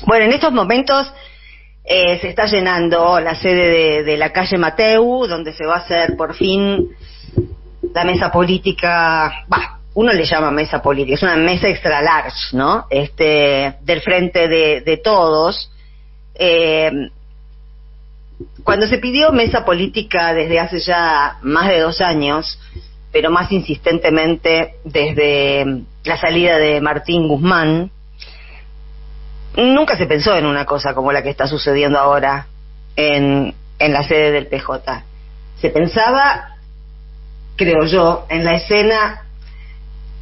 Bueno, en estos momentos se está llenando la sede de la calle Mateu, donde se va a hacer por fin la mesa política, uno le llama mesa política, es una mesa extra large, ¿no? Del Frente de Todos. Cuando se pidió mesa política desde hace ya más de 2 años, pero más insistentemente desde la salida de Martín Guzmán, nunca se pensó en una cosa como la que está sucediendo ahora en la sede del PJ. Se pensaba, creo yo, en la escena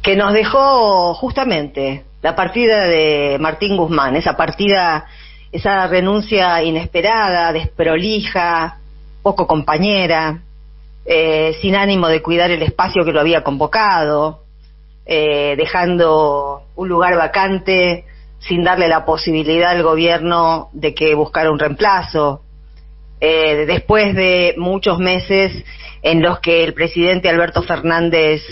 que nos dejó justamente la partida de Martín Guzmán, esa renuncia inesperada, desprolija, poco compañera, sin ánimo de cuidar el espacio que lo había convocado, dejando un lugar vacante sin darle la posibilidad al gobierno de que buscara un reemplazo, después de muchos meses en los que el presidente Alberto Fernández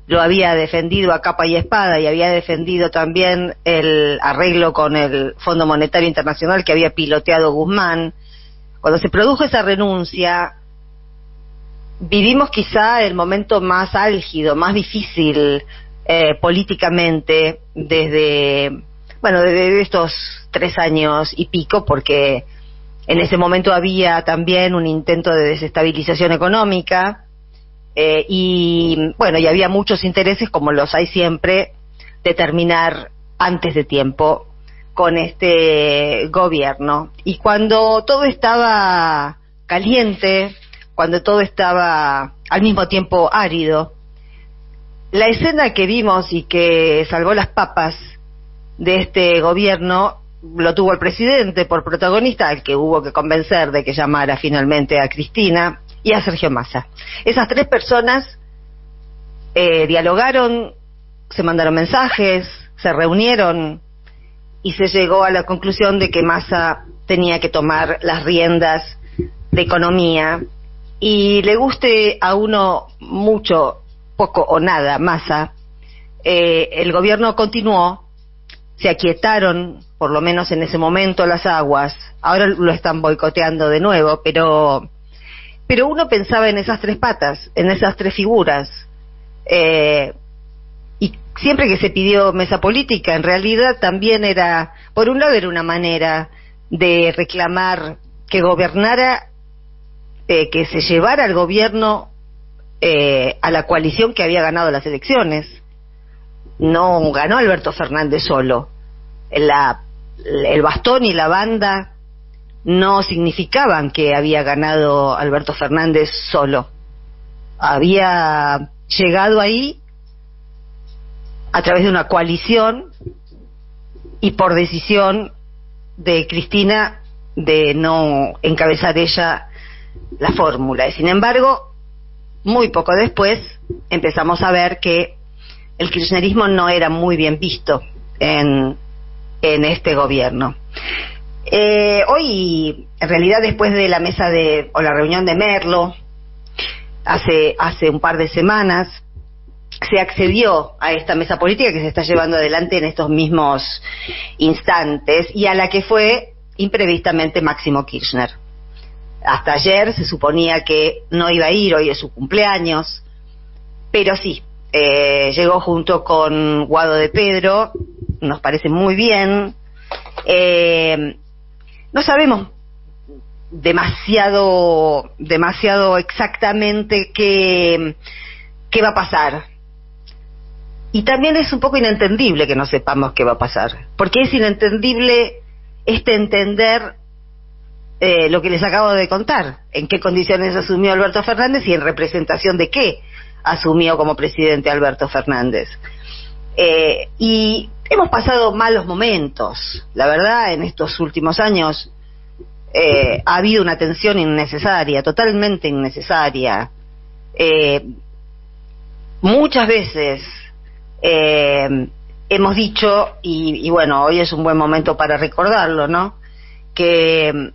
lo había defendido a capa y espada y había defendido también el arreglo con el Fondo Monetario Internacional que había piloteado Guzmán. Cuando se produjo esa renuncia, vivimos quizá el momento más álgido, más difícil políticamente desde estos 3 años y pico, porque en ese momento había también un intento de desestabilización económica y había muchos intereses, como los hay siempre, de terminar antes de tiempo con este gobierno. Y cuando todo estaba caliente, cuando todo estaba al mismo tiempo árido, la escena que vimos y que salvó las papas de este gobierno lo tuvo el presidente por protagonista, al que hubo que convencer de que llamara finalmente a Cristina y a Sergio Massa. Esas 3 personas dialogaron, se mandaron mensajes, se reunieron y se llegó a la conclusión de que Massa tenía que tomar las riendas de economía, y le guste a uno mucho, poco o nada Massa, el gobierno continuó. Se aquietaron, por lo menos en ese momento, las aguas. Ahora lo están boicoteando de nuevo, pero uno pensaba en esas 3 patas, en esas 3 figuras. Y siempre que se pidió mesa política, en realidad también era, por un lado, era una manera de reclamar que gobernara, que se llevara al gobierno a la coalición que había ganado las elecciones. No ganó Alberto Fernández solo. El bastón y la banda no significaban que había ganado Alberto Fernández solo. Había llegado ahí a través de una coalición y por decisión de Cristina de no encabezar ella la fórmula. Y sin embargo, muy poco después empezamos a ver que el kirchnerismo no era muy bien visto en este gobierno. Hoy, en realidad, después de la la reunión de Merlo, hace un par de semanas, se accedió a esta mesa política que se está llevando adelante en estos mismos instantes y a la que fue imprevistamente Máximo Kirchner. Hasta ayer se suponía que no iba a ir, hoy es su cumpleaños, pero sí, llegó junto con Guado de Pedro, nos parece muy bien. No sabemos demasiado exactamente qué va a pasar. Y también es un poco inentendible que no sepamos qué va a pasar, porque es inentendible entender lo que les acabo de contar, en qué condiciones asumió Alberto Fernández y en representación de qué asumió como presidente Alberto Fernández. Y hemos pasado malos momentos, la verdad, en estos últimos años. Ha habido una tensión innecesaria, totalmente innecesaria. Muchas veces hemos dicho, y bueno, hoy es un buen momento para recordarlo, ¿no?, que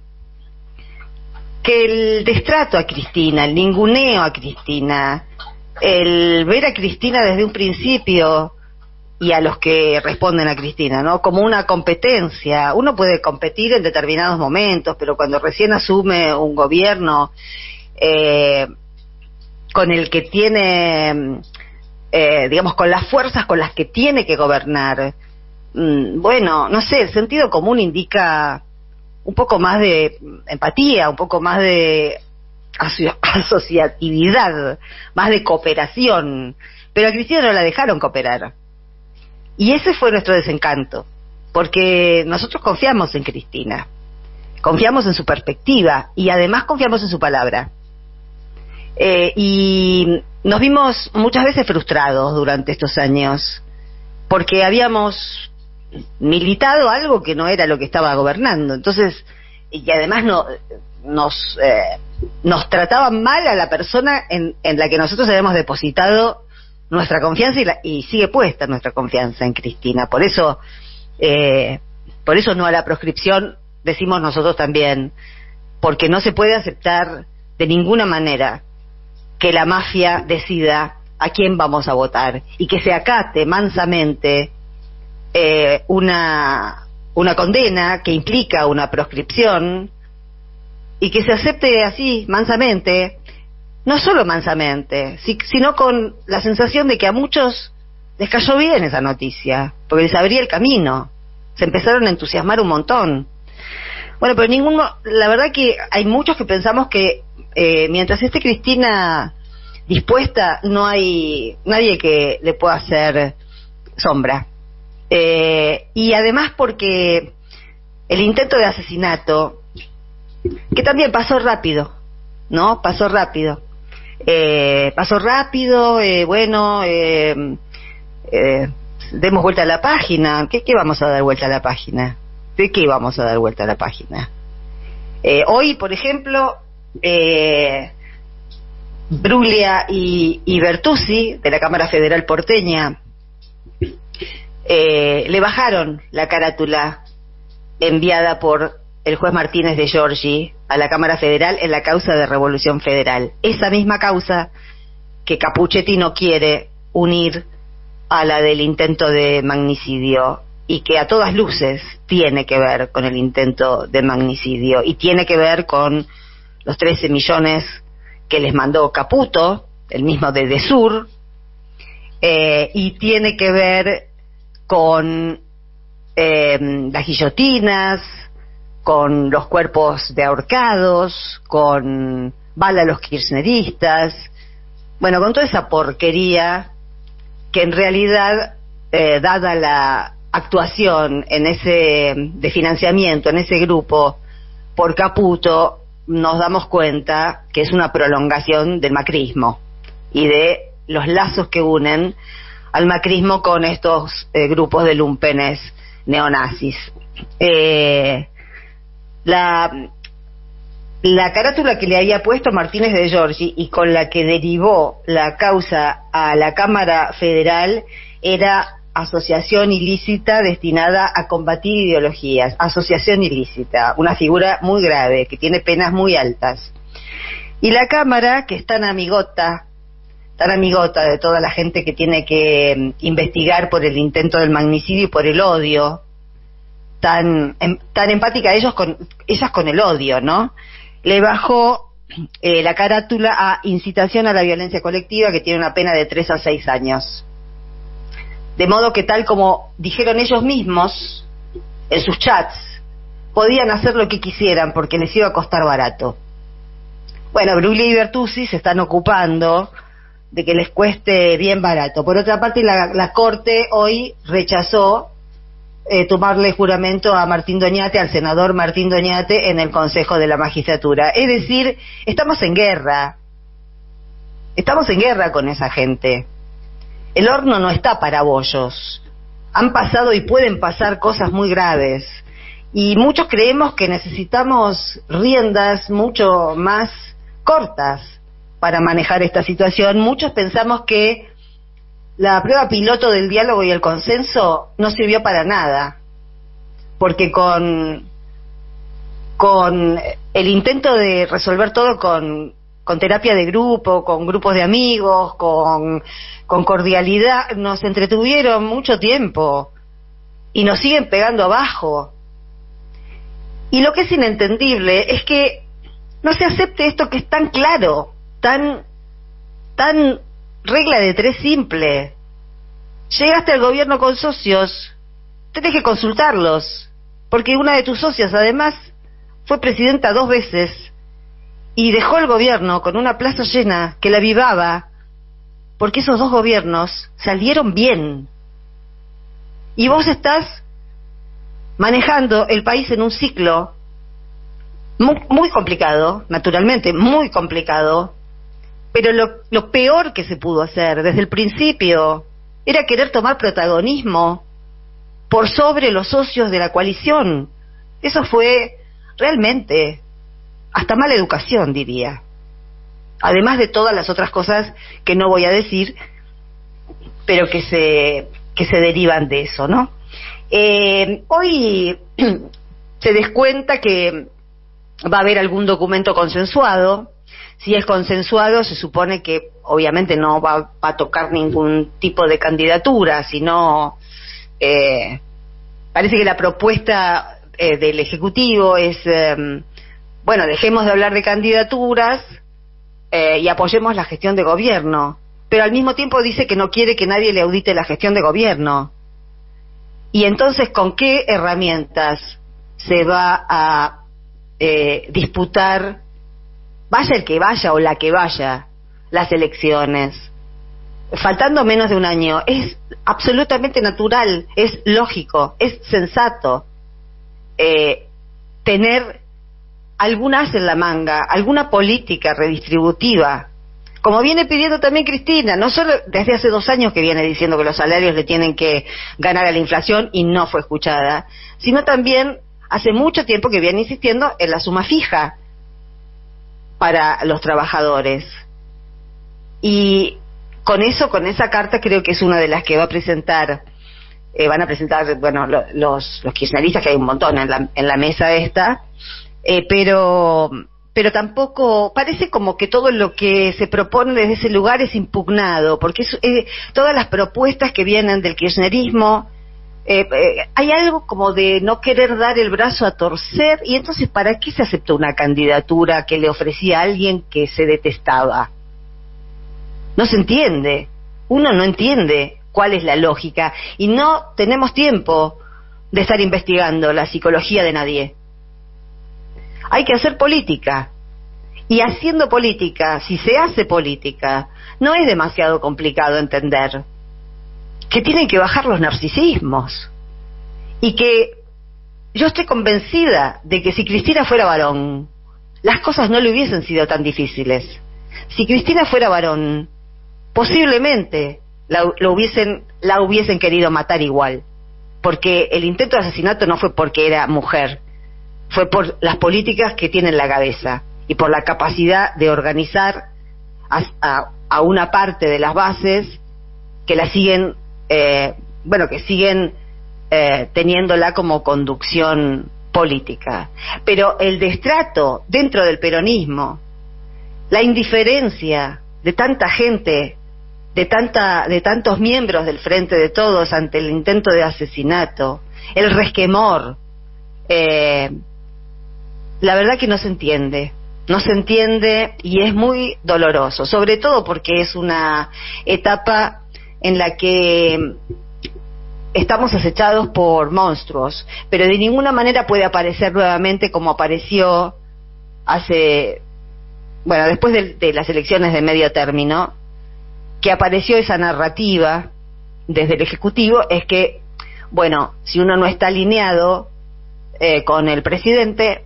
el destrato a Cristina, el ninguneo a Cristina, el ver a Cristina desde un principio y a los que responden a Cristina, ¿no? Como una competencia. Uno puede competir en determinados momentos, pero cuando recién asume un gobierno con el que tiene, digamos, con las fuerzas con las que tiene que gobernar, bueno, no sé, el sentido común indica un poco más de empatía, un poco más de asociatividad, más de cooperación, pero a Cristina no la dejaron cooperar. Y ese fue nuestro desencanto, porque nosotros confiamos en Cristina, confiamos en su perspectiva y además confiamos en su palabra. Y nos vimos muchas veces frustrados durante estos años, porque habíamos militado algo que no era lo que estaba gobernando. Entonces, y además nos trataban mal a la persona en la que nosotros habíamos depositado nuestra confianza y sigue puesta nuestra confianza en Cristina. Por eso no a la proscripción, decimos nosotros también, porque no se puede aceptar de ninguna manera que la mafia decida a quién vamos a votar y que se acate mansamente una condena que implica una proscripción y que se acepte así mansamente, no solo mansamente, sino con la sensación de que a muchos les cayó bien esa noticia, porque les abría el camino, se empezaron a entusiasmar un montón. Bueno, pero la verdad que hay muchos que pensamos que mientras esté Cristina dispuesta, no hay nadie que le pueda hacer sombra. Y además porque el intento de asesinato, que también pasó rápido, ¿no? Pasó rápido, bueno, demos vuelta a la página. ¿Qué vamos a dar vuelta a la página? ¿De qué vamos a dar vuelta a la página? Hoy, por ejemplo, Bruglia y Bertuzzi, de la Cámara Federal porteña, le bajaron la carátula enviada por el juez Martínez de Giorgi a la Cámara Federal en la causa de Revolución Federal. Esa misma causa que Capuchetti no quiere unir a la del intento de magnicidio y que a todas luces tiene que ver con el intento de magnicidio y tiene que ver con los 13 millones que les mandó Caputo, el mismo de Desur, y tiene que ver con las guillotinas, con los cuerpos de ahorcados, con bala a los kirchneristas, bueno, con toda esa porquería que en realidad, dada la actuación de financiamiento en ese grupo por Caputo, nos damos cuenta que es una prolongación del macrismo y de los lazos que unen al macrismo con estos grupos de lumpenes neonazis. La carátula que le había puesto Martínez de Giorgi y con la que derivó la causa a la Cámara Federal era asociación ilícita destinada a combatir ideologías. Asociación ilícita, una figura muy grave que tiene penas muy altas. Y la Cámara, que es tan amigota de toda la gente que tiene que investigar por el intento del magnicidio y por el odio, tan empática ellas con el odio, ¿no? Le bajó la carátula a incitación a la violencia colectiva, que tiene una pena de 3 a 6 años. De modo que, tal como dijeron ellos mismos en sus chats, podían hacer lo que quisieran porque les iba a costar barato. Bueno, Bruglia y Bertuzzi se están ocupando de que les cueste bien barato. Por otra parte, la Corte hoy rechazó tomarle juramento a Martín Doñate, al senador Martín Doñate, en el Consejo de la Magistratura. Es decir, estamos en guerra con esa gente. El horno no está para bollos. Han pasado y pueden pasar cosas muy graves. Y muchos creemos que necesitamos riendas mucho más cortas para manejar esta situación. Muchos pensamos que la prueba piloto del diálogo y el consenso no sirvió para nada, porque con el intento de resolver todo con con terapia de grupo, con grupos de amigos, con cordialidad, nos entretuvieron mucho tiempo y nos siguen pegando abajo. Y lo que es inentendible es que no se acepte esto que es tan claro, tan regla de tres simple. Llegaste al gobierno con socios, tenés que consultarlos, porque una de tus socias además fue presidenta 2 veces y dejó el gobierno con una plaza llena que la avivaba, porque esos 2 gobiernos salieron bien. Y vos estás manejando el país en un ciclo muy complicado, naturalmente, muy complicado, pero lo peor que se pudo hacer desde el principio era querer tomar protagonismo por sobre los socios de la coalición. Eso fue realmente hasta mala educación, diría. Además de todas las otras cosas que no voy a decir, pero que se derivan de eso, ¿no? Hoy se descuenta que va a haber algún documento consensuado. Si es consensuado, se supone que obviamente no va a tocar ningún tipo de candidatura, sino parece que la propuesta del Ejecutivo es, bueno, dejemos de hablar de candidaturas y apoyemos la gestión de gobierno, pero al mismo tiempo dice que no quiere que nadie le audite la gestión de gobierno. Y entonces, ¿con qué herramientas se va a disputar, vaya el que vaya o la que vaya, las elecciones? Faltando menos de un año. Es absolutamente natural, es lógico, es sensato tener algún as en la manga, alguna política redistributiva, como viene pidiendo también Cristina, no solo desde hace 2 años que viene diciendo que los salarios le tienen que ganar a la inflación y no fue escuchada, sino también hace mucho tiempo que viene insistiendo en la suma fija para los trabajadores. Y con esa carta creo que es una de las que va a presentar, van a presentar, bueno, los kirchneristas, que hay un montón en la mesa esta, pero tampoco parece como que todo lo que se propone desde ese lugar es impugnado, porque todas las propuestas que vienen del kirchnerismo, hay algo como de no querer dar el brazo a torcer. Y entonces, ¿para qué se aceptó una candidatura que le ofrecía a alguien que se detestaba? No se entiende, uno no entiende cuál es la lógica, y no tenemos tiempo de estar investigando la psicología de nadie. Hay que hacer política, y haciendo política, si se hace política, no es demasiado complicado entender que tienen que bajar los narcisismos, y que yo estoy convencida de que si Cristina fuera varón, las cosas no le hubiesen sido tan difíciles. Si Cristina fuera varón, posiblemente la hubiesen querido matar igual, porque el intento de asesinato no fue porque era mujer, fue por las políticas que tiene en la cabeza y por la capacidad de organizar a una parte de las bases que la siguen, que siguen teniéndola como conducción política. Pero el destrato dentro del peronismo, la indiferencia de tanta gente, de tantos miembros del Frente de Todos ante el intento de asesinato, el resquemor, la verdad que no se entiende y es muy doloroso, sobre todo porque es una etapa en la que estamos acechados por monstruos, pero de ninguna manera puede aparecer nuevamente como apareció después de las elecciones de medio término, que apareció esa narrativa desde el Ejecutivo, es que, bueno, si uno no está alineado con el presidente,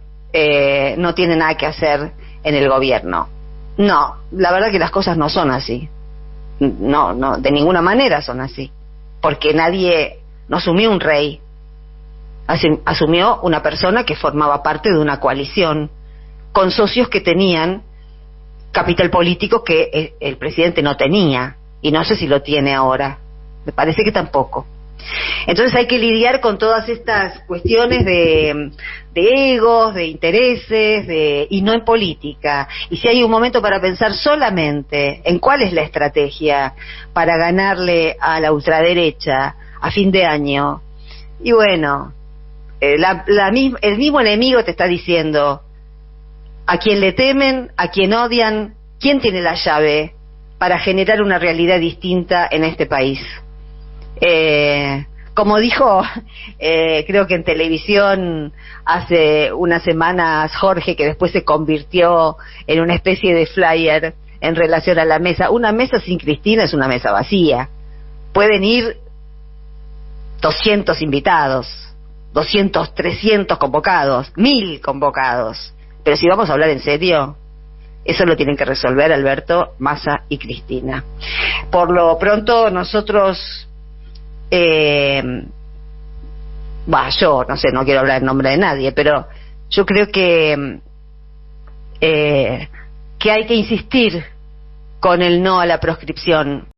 no tiene nada que hacer en el gobierno. No, la verdad que las cosas no son así. No, de ninguna manera son así, porque nadie no asumió un rey, asumió una persona que formaba parte de una coalición con socios que tenían capital político que el presidente no tenía, y no sé si lo tiene ahora, me parece que tampoco. Entonces hay que lidiar con todas estas cuestiones de egos, de intereses, y no en política. Y si hay un momento para pensar solamente en cuál es la estrategia para ganarle a la ultraderecha a fin de año, y bueno, el mismo enemigo te está diciendo a quién le temen, a quién odian, quién tiene la llave para generar una realidad distinta en este país. Como dijo, creo que en televisión hace unas semanas Jorge, que después se convirtió en una especie de flyer en relación a la mesa. Una mesa sin Cristina es una mesa vacía. Pueden ir 200 invitados, 200, 300 convocados, 1000 convocados. Pero si vamos a hablar en serio, eso lo tienen que resolver Alberto, Massa y Cristina. Por lo pronto nosotros... yo no sé, no quiero hablar en nombre de nadie, pero yo creo que hay que insistir con el no a la proscripción.